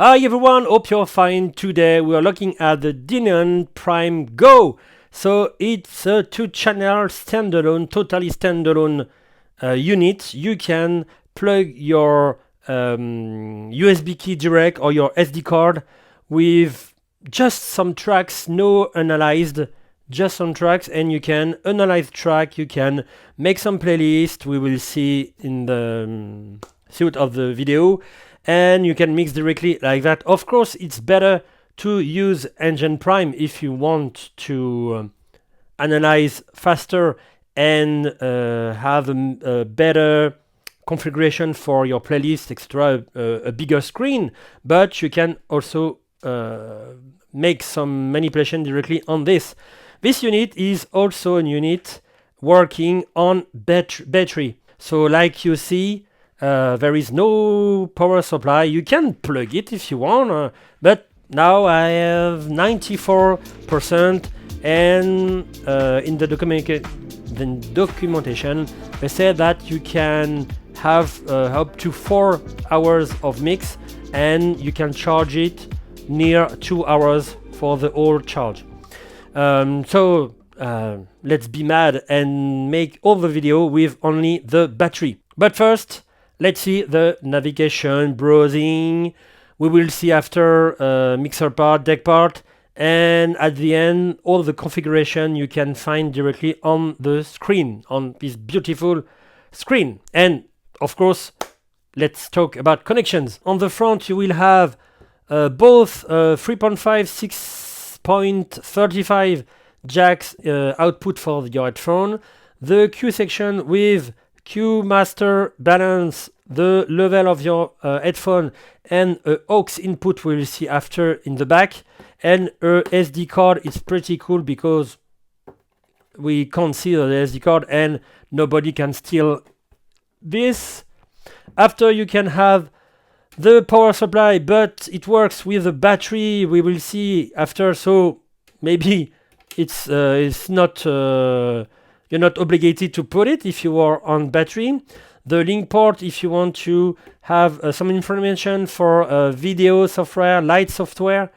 Hi everyone, hope you're fine. Today we are looking at the Denon Prime Go. So it's a 2-channel standalone, totally standalone unit. You can plug your USB key direct or your SD card with just some tracks, no analyzed, just some tracks, and you can analyze track. You can make some playlist. We will see in the suit of the video. And you can mix directly like that. Of course, it's better to use Engine Prime if you want to analyze faster and have a better configuration for your playlist, etc. A bigger screen, but you can also make some manipulation directly on this. This unit is also a unit working on battery. So like you see, there is no power supply. You can plug it if you want, but now I have 94%, and in the documentation they say that you can have up to 4 hours of mix, and you can charge it near 2 hours for the whole charge. So let's be mad and make all the video with only the battery. But first, let's see the navigation, browsing. We will see after mixer part, deck part, and at the end, all the configuration you can find directly on the screen, on this beautiful screen. And of course, let's talk about connections. On the front, you will have both 3.5, 6.35 jacks output for your headphone, the Q section with Q master balance, the level of your headphone, and a aux input we'll see after in the back, and a SD card. Is pretty cool because we can't see the SD card and nobody can steal this. After, you can have the power supply, but it works with a battery. We will see after, so maybe it's not you're not obligated to put it if you are on battery. The link port, if you want to have some information for video software, light software.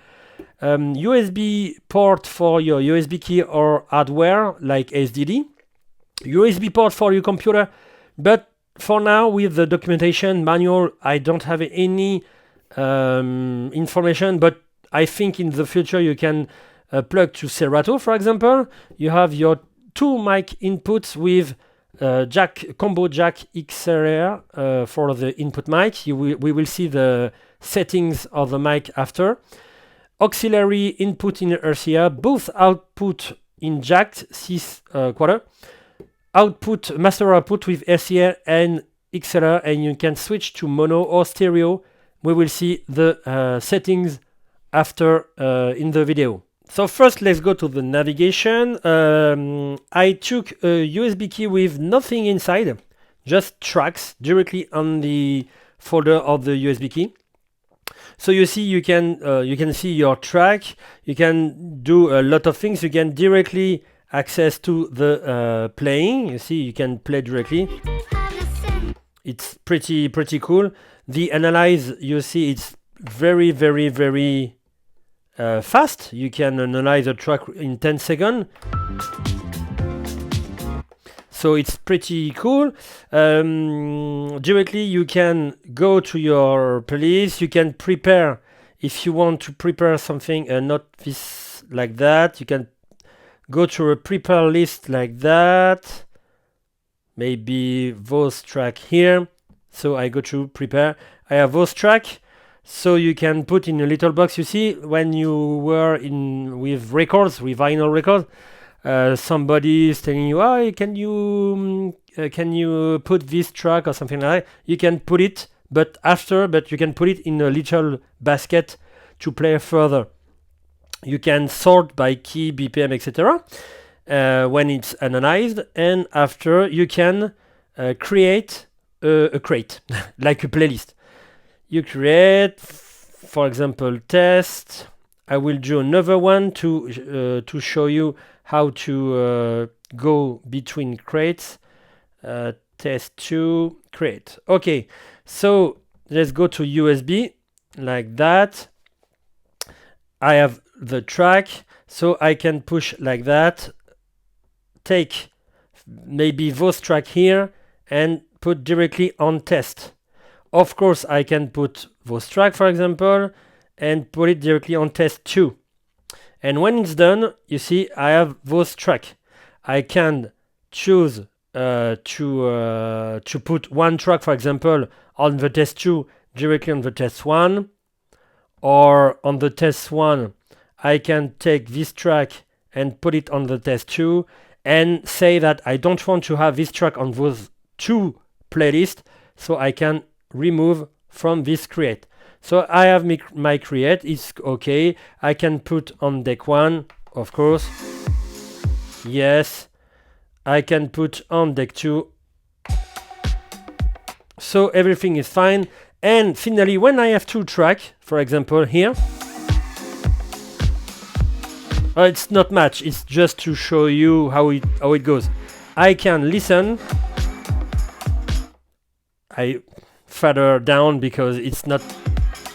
USB port for your USB key or hardware like SDD. USB port for your computer. But for now, with the documentation manual, I don't have any information, but I think in the future you can plug to Serato, for example. You have your 2 mic inputs with combo jack XLR for the input mic. We will see the settings of the mic after. Auxiliary input in RCA, both output in jack 6/4. Output, master output with RCA and XLR, and you can switch to mono or stereo. We will see the settings after in the video. So first, let's go to the navigation. I took a USB key with nothing inside, just tracks directly on the folder of the USB key. So you see, you can see your track. You can do a lot of things. You can directly access to the playing. You see, you can play directly. It's pretty cool. The analyze, you see, it's very fast. You can analyze a track in 10 seconds. So it's pretty cool. Directly, you can go to your playlist. You can prepare if you want to prepare something, not this like that. You can go to a prepare list like that. Maybe those track here. So I go to prepare. I have those track. So you can put in a little box. You see, when you were in with records, with vinyl records, somebody is telling you, "Oh, can you put this track or something like that?" You can put it, but you can put it in a little basket to play further. You can sort by key, BPM, etc. When it's analyzed, and after you can create a crate like a playlist. You create, for example, test. I will do another one to show you how to go between crates. Test 2, create. Okay, so let's go to USB. like that. I have the track, so I can push like that, take maybe those track here and put directly on test. Of course, I can put those track, for example, and put it directly on test 2. And when it's done, you see I have those track. I can choose to put one track, for example, on the test 2 directly on the test 1, or on the test 1 I can take this track and put it on the test 2 and say that I don't want to have this track on those 2 playlists, so I can remove from this create. So I have my create, it's okay. I can put on deck 1, of course. Yes. I can put on deck 2. So everything is fine. And finally, when I have 2 tracks, for example here, it's not much, it's just to show you how it goes. I can listen. I further down because it's not.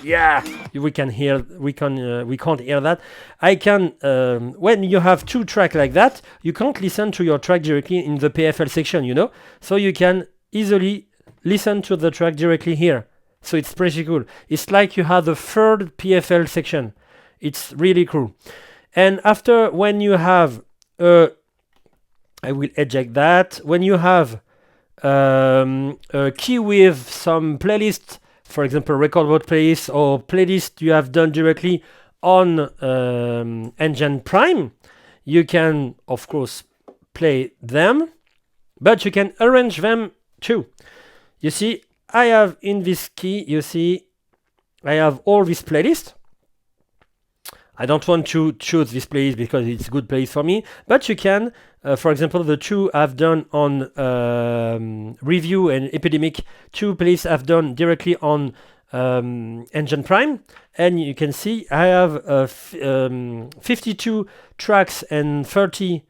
Yeah, we can't hear that. I can when you have 2 tracks like that, you can't listen to your track directly in the PFL section, you know. So you can easily listen to the track directly here. So it's pretty cool. It's like you have the third PFL section. It's really cool. And after, when you have, I will eject that. When you have a key with some playlist, for example, record mode playlist or playlist you have done directly on Engine Prime, you can, of course, play them, but you can arrange them too. You see, I have in this key, you see, I have all these playlists. I don't want to choose this playlist because it's a good playlist for me, but you can, for example, the 2 I've done on Review and Epidemic, 2 playlists I've done directly on Engine Prime, and you can see I have 52 tracks and 30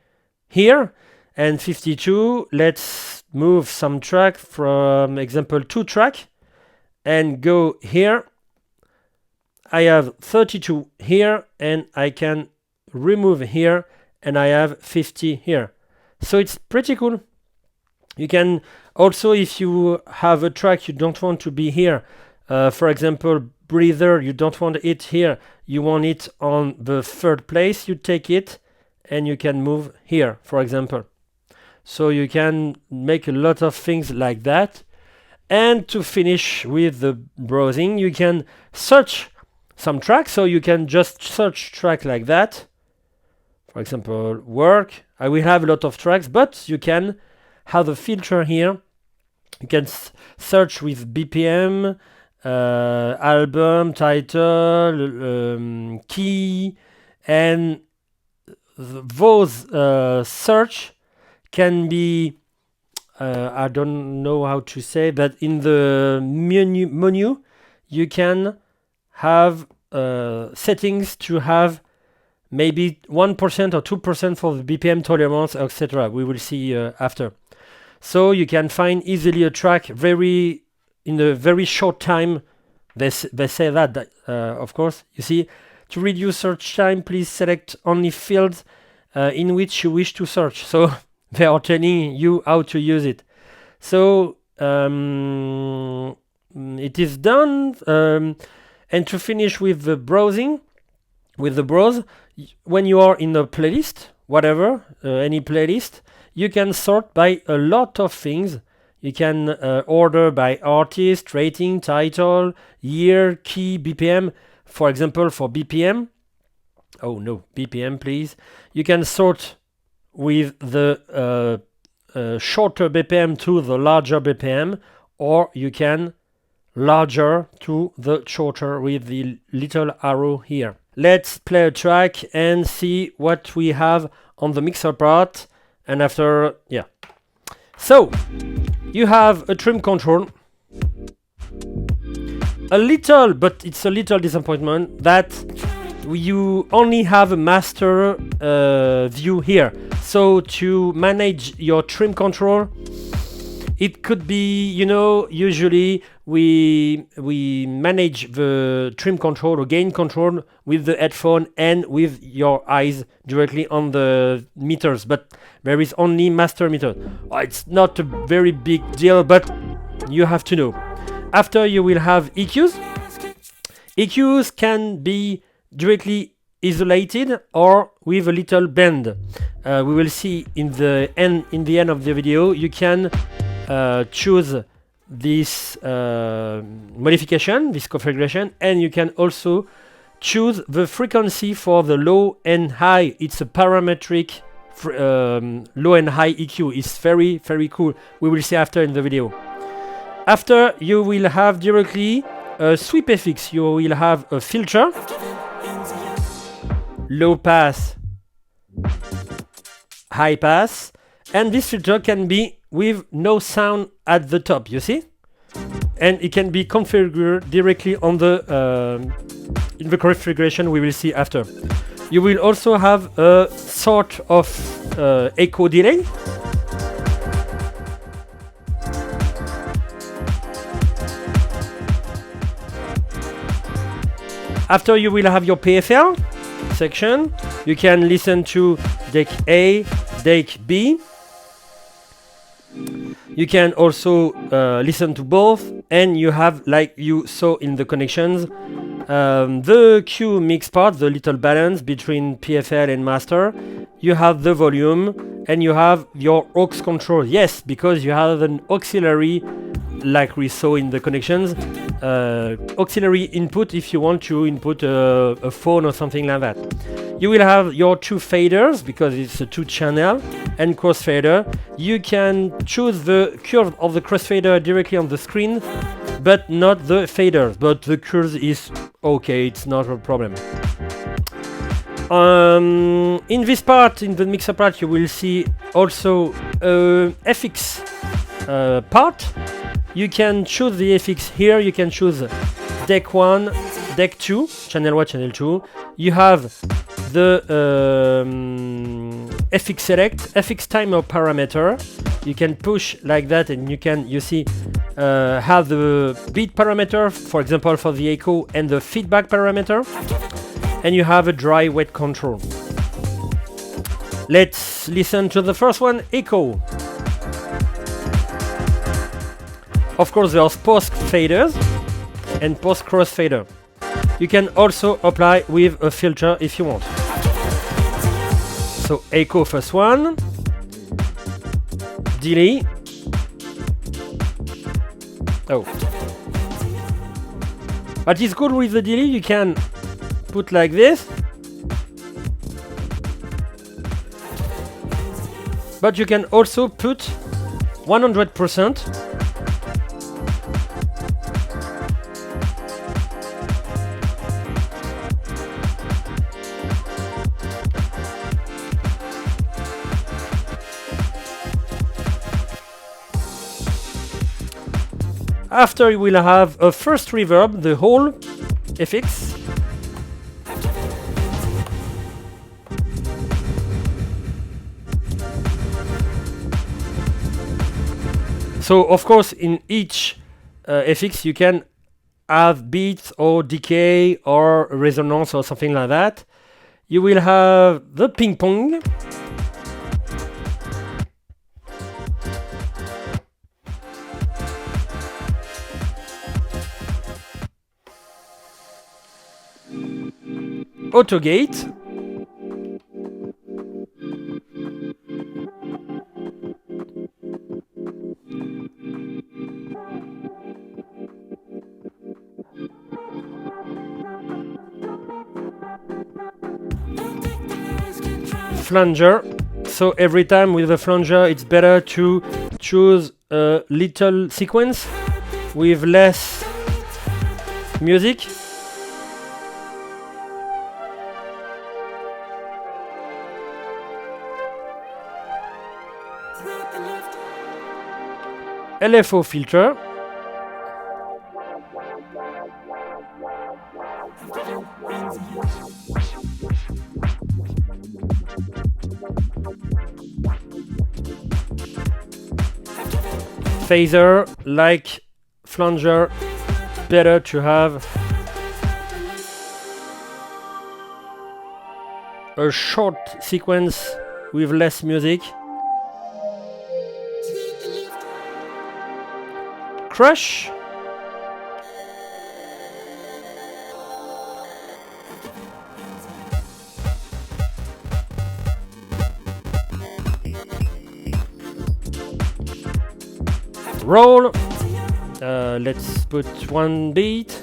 here, and 52, let's move some track from example 2 track and go here. I have 32 here and I can remove here and I have 50 here. So it's pretty cool. You can also, if you have a track you don't want to be here, for example, breather, you don't want it here, you want it on the third place, you take it and you can move here, for example. So you can make a lot of things like that. And to finish with the browsing, you can search some tracks. So you can just search track like that. For example, work. I will have a lot of tracks, but you can have a filter here. You can search with BPM, album, title, key, and those search can be, I don't know how to say, but in the menu you can have settings to have maybe 1% or 2% for the BPM tolerance, etc. We will see after. So you can find easily a track in a very short time. They say that, of course. You see, to reduce search time, please select only fields in which you wish to search. So they are telling you how to use it. So it is done. And to finish with the browsing, with the browse, when you are in a playlist, whatever, any playlist, you can sort by a lot of things. You can order by artist, rating, title, year, key, BPM. For example, for BPM, BPM, please. You can sort with the shorter BPM to the larger BPM, or you can larger to the shorter with the little arrow here. Let's play a track and see what we have on the mixer part. And after, yeah. So, you have a trim control. A little, but it's a little disappointment that you only have a master view here. So to manage your trim control, it could be, usually we manage the trim control or gain control with the headphone and with your eyes directly on the meters, but there is only master meter. It's not a very big deal, but you have to know. After, you will have EQs. EQs can be directly isolated or with a little bend. We will see in the end of the video. You can choose this modification, this configuration, and you can also choose the frequency for the low and high. It's a parametric low and high EQ. It's very, very cool. We will see after in the video. After, you will have directly a sweep FX. You will have a filter, low pass, high pass, and this filter can be with no sound at the top, you see? And it can be configured directly on the in the configuration we will see after. You will also have a sort of echo delay. After, you will have your PFL section. You can listen to deck A, deck B. You can also listen to both, and you have, like you saw in the connections, the Q mix part, the little balance between PFL and master. You have the volume, and you have your aux control. Yes, because you have an auxiliary, like we saw in the connections, auxiliary input if you want to input a phone or something like that. You will have your two faders because it's a 2-channel and crossfader. You can choose the curve of the crossfader directly on the screen, but not the faders. But the curve is okay, it's not a problem. In this part, in the mixer part, you will see also FX part. You can choose the FX here. You can choose deck 1, deck 2, channel 1, channel 2. You have the FX select, FX timer parameter. You can push like that, and you see have the beat parameter, for example, for the echo, and the feedback parameter. And you have a dry wet control. Let's listen to the first one, echo. Of course, there's post faders and post crossfader. You can also apply with a filter if you want. So echo first one, delay. Oh, what is good with the delay? You can put like this, but you can also put 100%. After, you will have a first reverb, the whole FX. So, of course, in each FX, you can have beats or decay or resonance or something like that. You will have the ping pong. Auto gate. Flanger. So every time with the flanger, it's better to choose a little sequence with less music. LFO filter. Phaser like flanger, better to have a short sequence with less music. Crush. Roll. Let's put one beat.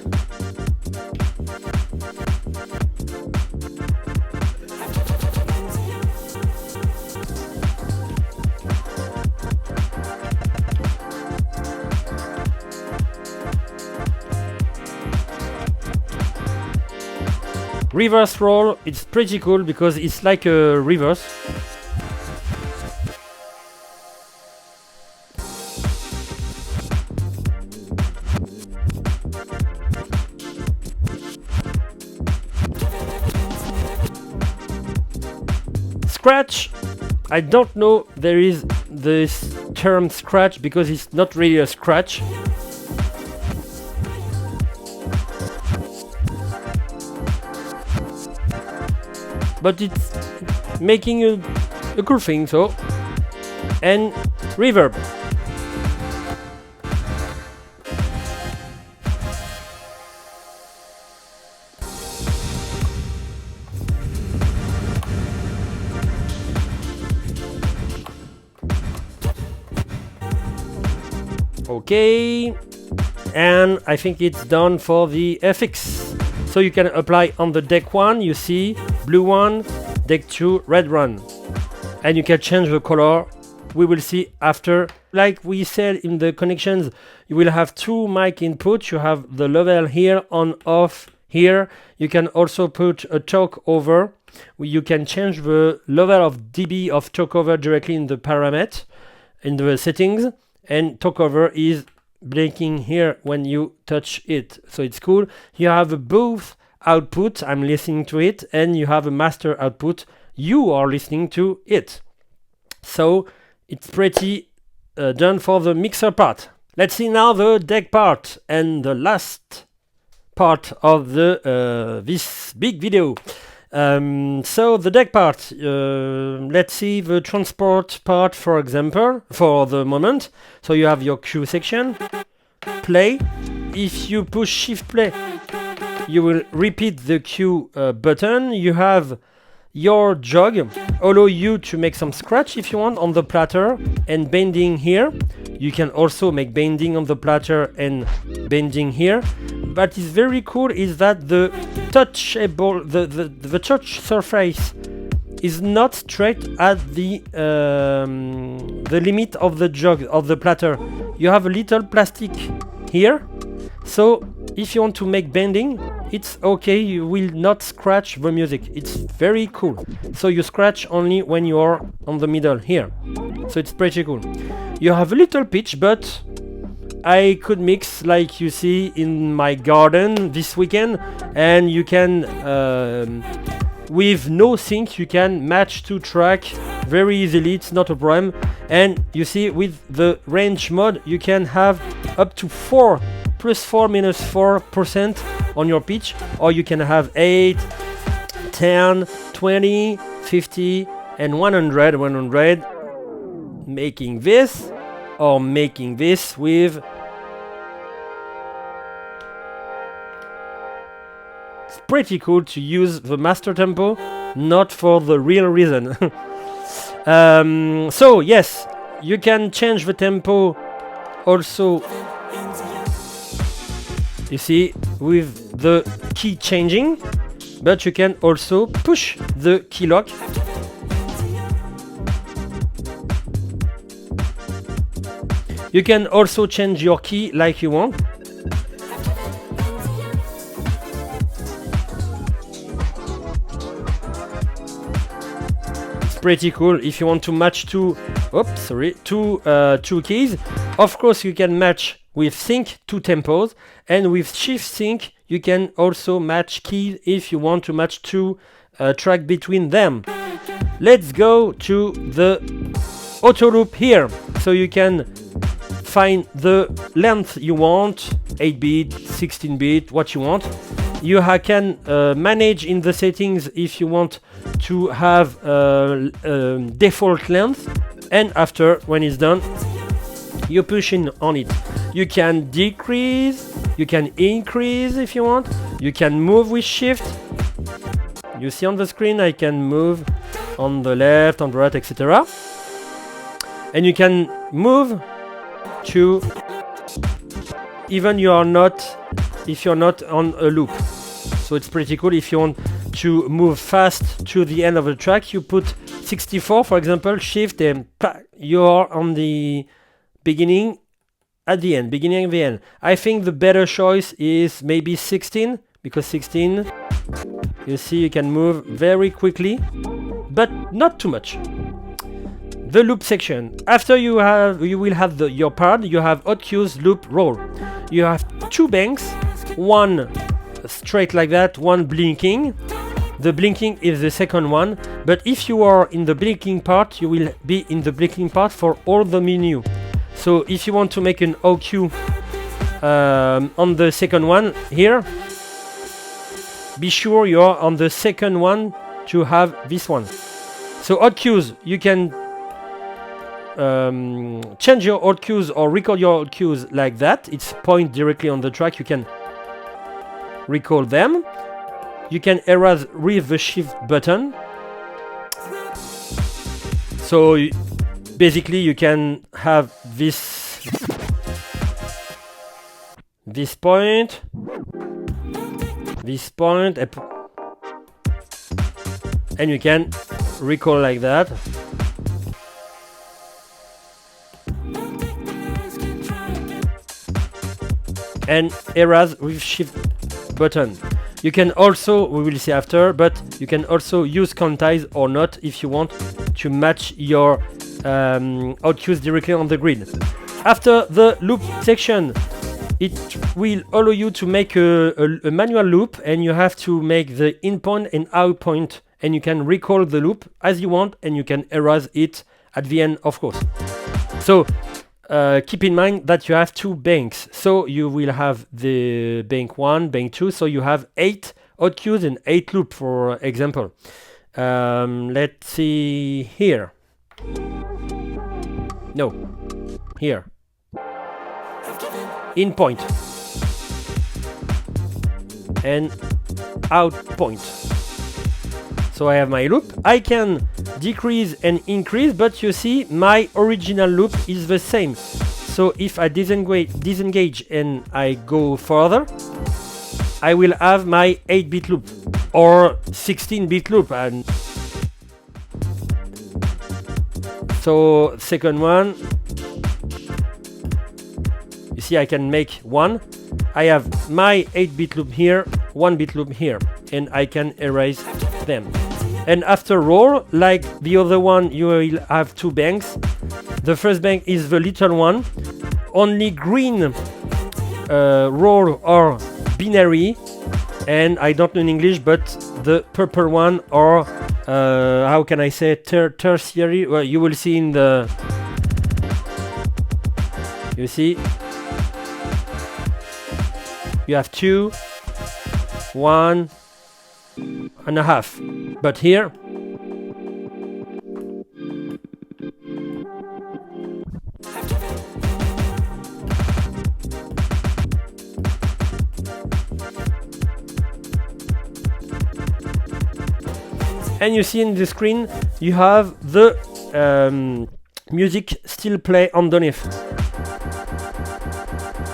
Reverse roll, it's pretty cool because it's like a reverse. Scratch, I don't know there is this term scratch because it's not really a scratch. But it's making a cool thing, so. And reverb. Okay. And I think it's done for the FX. So you can apply on the deck 1, you see, blue one, deck 2, red one. And you can change the color. We will see after. Like we said in the connections, you will have 2 mic inputs. You have the level here, on, off, here. You can also put a talk over. You can change the level of dB of talk over directly in the parameter, in the settings. And talk over is blinking here when you touch it, so it's cool. You have a booth output, I'm listening to it, and you have a master output, you are listening to it. So it's pretty done for the mixer part. Let's see now the deck part and the last part of the this big video. So the deck part, let's see the transport part, for example, for the moment. So you have your cue section, play. If you push shift play, you will repeat the cue button. You have your jog, allow you to make some scratch if you want on the platter and bending here. You can also make bending on the platter and bending here. But is very cool is that the touchable, the touch surface is not straight at the limit of the jog of the platter. You have a little plastic here, so if you want to make bending, it's okay. You will not scratch the music. It's very cool. So you scratch only when you are on the middle here. So it's pretty cool. You have a little pitch, but I could mix like you see in my garden this weekend, and you can with no sync you can match 2 tracks very easily. It's not a problem. And you see with the range mode you can have up to 4 +4 -4% on your pitch, or you can have 8, 10, 20, 50 and 100 making this or making this with. It's pretty cool to use the master tempo, not for the real reason. So yes, you can change the tempo also, you see, with the key changing, but you can also push the key lock. You can also change your key like you want. It's pretty cool if you want to match two keys. Of course, you can match with sync 2 tempos, and with shift sync you can also match keys if you want to match 2 tracks between them. Let's go to the auto loop here, so you can find the length you want, 8-bit, 16-bit, what you want. You can manage in the settings if you want to have default length, and after, when it's done, you push in on it. You can decrease, you can increase if you want, you can move with shift. You see on the screen I can move on the left, on the right, etc. And you can move to even if you're not on a loop. So it's pretty cool. If you want to move fast to the end of the track, you put 64, for example, shift, and you're on the beginning at the end, beginning and the end. I think the better choice is maybe 16, because 16, you see, you can move very quickly, but not too much. The loop section. After you will have your part. You have hot cues, loop, roll. You have two banks, one straight like that, one blinking. The blinking is the second one, but if you are in the blinking part, you will be in the blinking part for all the menu. So if you want to make an OQ on the second one here, be sure you're on the second one to have this one. So hot cues, you can change your hot cues or record your hot cues like that. It's point directly on the track. You can recall them. You can erase with the shift button. So basically you can have this point, and you can recall like that. And erase with shift button. You can also, we will see after, but you can also use quantize or not if you want to match your hot cues directly on the grid. After the loop section, it will allow you to make a manual loop, and you have to make the in point and out point, and you can recall the loop as you want, and you can erase it at the end, of course. So keep in mind that you have two banks. So you will have the bank 1, bank 2, so you have 8 hot cues and 8 loop, for example. Let's see here. No, here. In point and out point. So I have my loop. I can decrease and increase, but you see my original loop is the same. So if I disengage and I go further, I will have my 8-bit loop or 16-bit loop. And so second one, you see I can make one. I have my 8-bit loop here, 1-bit loop here, and I can erase them. And after roll, like the other one, you will have two banks. The first bank is the little one. Only green roll or binary, and I don't know in English, but the purple one, or how can I say, tertiary. Well, you will see in the. You see, you have 2, 1.5, but here and you see in the screen you have the music still play underneath.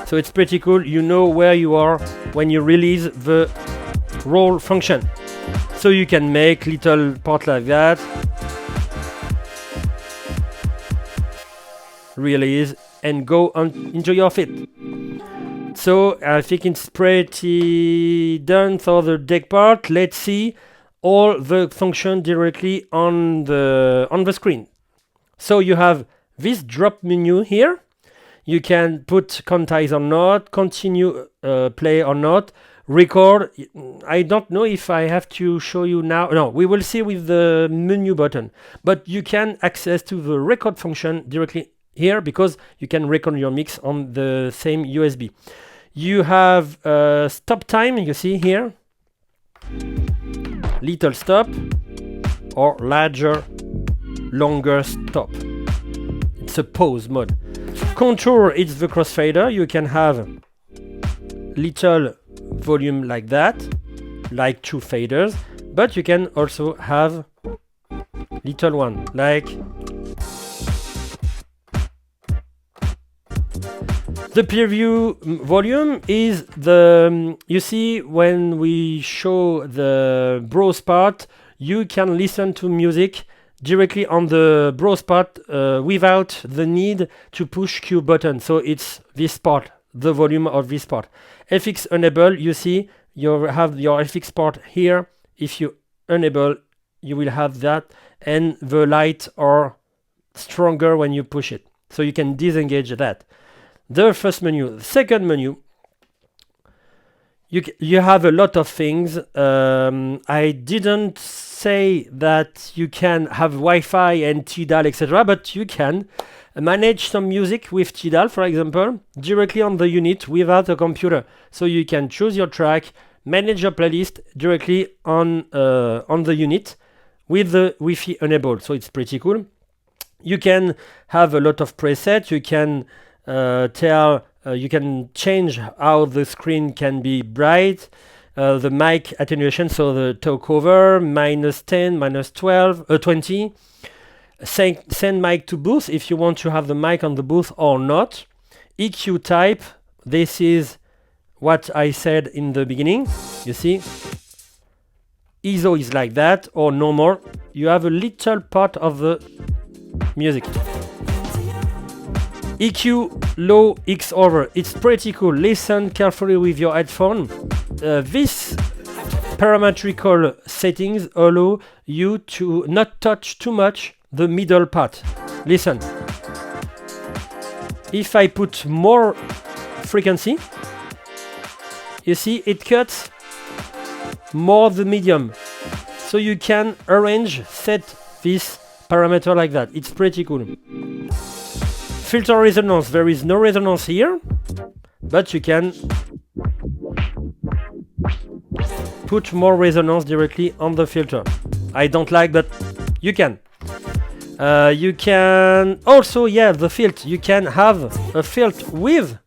So it's pretty cool. You know where you are when you release the roll function. So you can make little part like that, release, and go and enjoy your fit. So I think it's pretty done for the deck part. Let's see all the function directly on the screen. So you have this drop menu here. You can put quantize or not, continue play or not, record. I don't know if I have to show you now. No, we will see with the menu button. But you can access to the record function directly here because you can record your mix on the same USB. You have stop time, you see here, little stop or larger, longer stop. It's a pause mode. Control, it's the crossfader. You can have little volume like that, like 2 faders, but you can also have little one, like the preview volume is the, you see when we show the browse part, you can listen to music directly on the browse part without the need to push Q button. So it's this part, the volume of this part. FX enable, you see, you have your FX part here. If you enable, you will have that, and the light are stronger when you push it. So you can disengage that. The first menu. The second menu, you have a lot of things. I didn't say that you can have Wi-Fi and TDAL, etc., but you can manage some music with TDAL, for example, directly on the unit without a computer. So you can choose your track, manage your playlist directly on the unit with the Wi-Fi enabled. So it's pretty cool. You can have a lot of presets. You can you can change how the screen can be bright, the mic attenuation, so the talk over, -10, -12, 20. Send mic to booth if you want to have the mic on the booth or not. EQ type, this is what I said in the beginning, you see. ISO is like that, or no more. You have a little part of the music. EQ low X over, it's pretty cool. Listen carefully with your headphone. This parametrical settings allow you to not touch too much the middle part. Listen. If I put more frequency, you see it cuts more the medium. So you can set this parameter like that. It's pretty cool. Filter resonance, there is no resonance here, but you can put more resonance directly on the filter. I don't like, but you can. You can also, the filter. You can have a filter with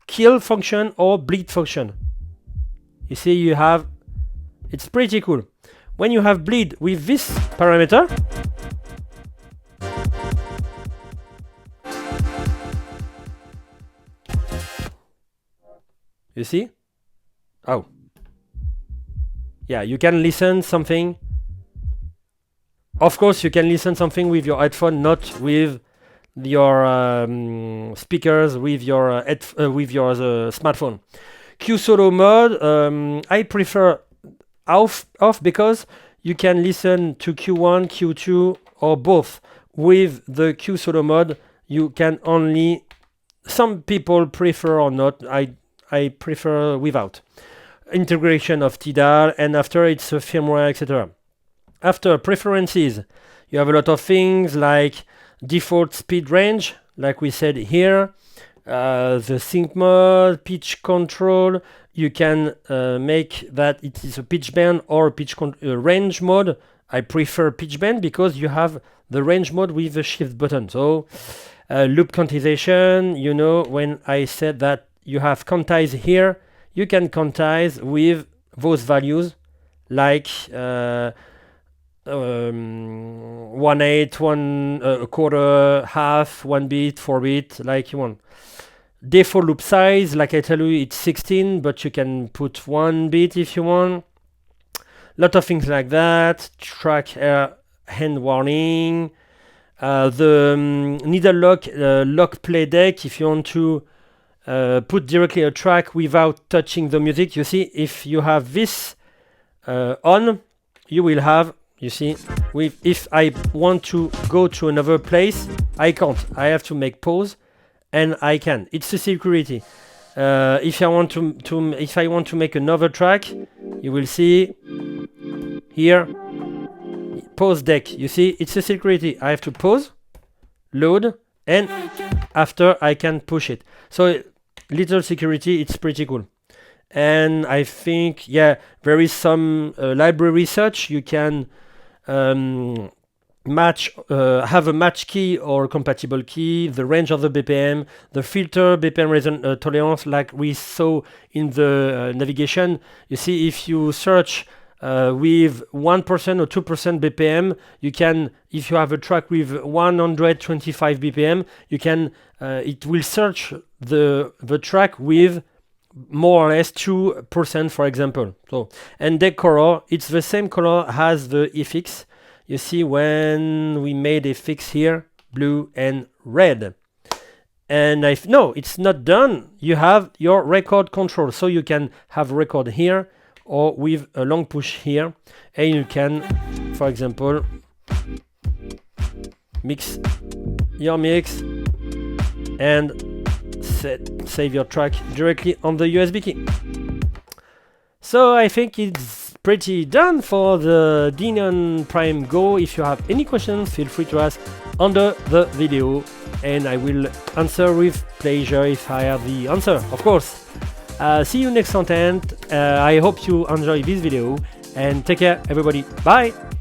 kill function or bleed function. You see, it's pretty cool. When you have bleed with this parameter, you see? Oh. Yeah, you can listen something. Of course, you can listen something with your headphone, not with your speakers, with your smartphone. Q solo mode, I prefer off because you can listen to Q1, Q2, or both. With the Q solo mode, you can only. Some people prefer or not. I prefer without. Integration of TDAL, and after it's a firmware, etc. After preferences, you have a lot of things like default speed range, like we said here, the sync mode, pitch control. You can make that it is a pitch band or a range mode. I prefer pitch band because you have the range mode with the shift button. So loop quantization, when I said that you have quantize here, you can quantize with those values like 1/8, a quarter, half, 1 bit, 4 bit, like you want. Default loop size, like I tell you, it's 16, but you can put 1 bit if you want. Lot of things like that. Track hand warning. The needle lock Playdeck, if you want to put directly a track without touching the music. You see, if you have this on, you will have, you see, if I want to go to another place, I can't. I have to make pause, and I can. It's a security. If I want to make another track, you will see here, pause deck. You see, it's a security. I have to pause, load, and after I can push it. So little security, it's pretty cool. And I think, yeah, there is some library search. You can have a match key or compatible key, the range of the BPM, the filter BPM tolerance, like we saw in the navigation. You see, if you search with 1% or 2% BPM, you can, if you have a track with 125 BPM, you can, it will search the track with more or less 2%, for example. So, and deck color, it's the same color as the effix. You see, when we made a fix here, blue and red. And if no, it's not done, you have your record control. So you can have record here or with a long push here, and you can, for example, mix your mix and save your track directly on the USB key. So I think it's pretty done for the Denon Prime Go. If you have any questions, feel free to ask under the video, and I will answer with pleasure if I have the answer, of course. See you next content. I hope you enjoy this video, and take care, everybody. Bye!